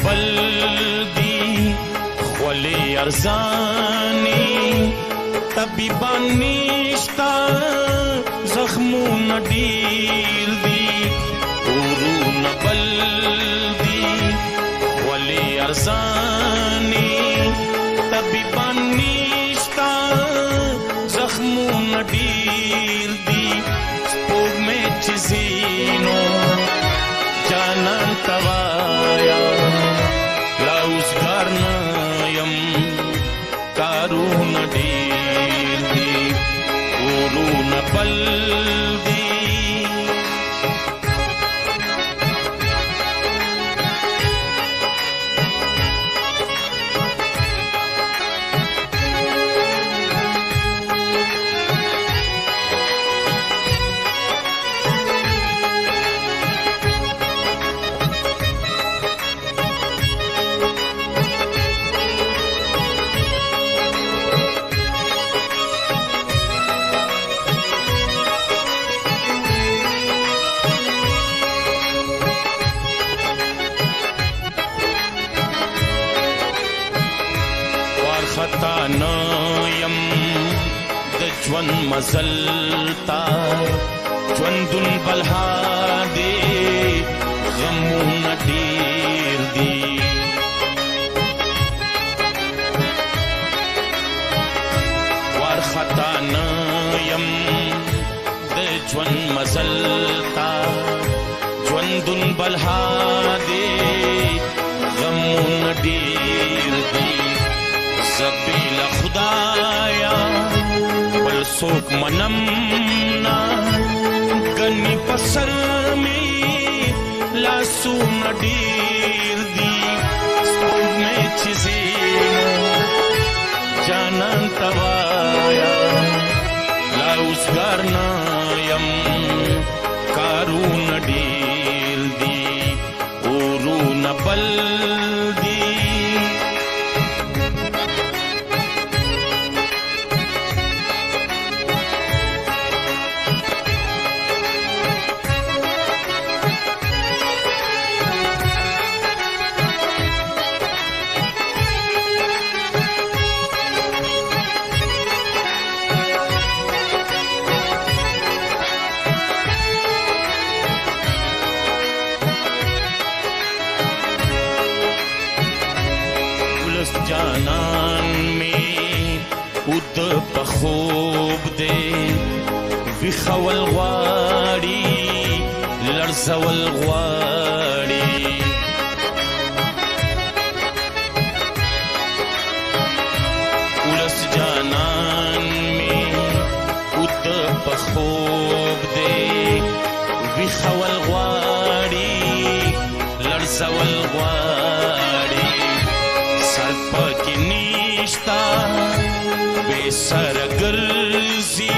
بل دی خولې ارزانې طبیبان نشتا زخمونه ډېر دي اورونه بل دي خولې ارزانې طبیبان نشتا زخمونه ډېر دي سپوږمۍ چې ځینو جانان ته وایا لا اوسګار نه یم کارونه ډېر دي اورونه بل دي خطا نه یم د ژوند مزل تا ژوندون بلها دی غمونه ډېر دي وارخطا نه یم د ژوند مزل تا ژوندون بلها دی غمونه ډېر دي زبیل خدایا بل سوک منم نا گنی پسر میں لاسونه ډېر دي سپوږمۍ چې ځینو جانان ته وایا لا اوسګار نه یم کارونه ډېر دي اورونه بل دي جانان میں ود پخوب دے ویخول غواړي لړزول غواړي ولس جانان میں ود پخوب دے ویخول غواړي لړزول غواړي پکی نیشتا بے سر گرزی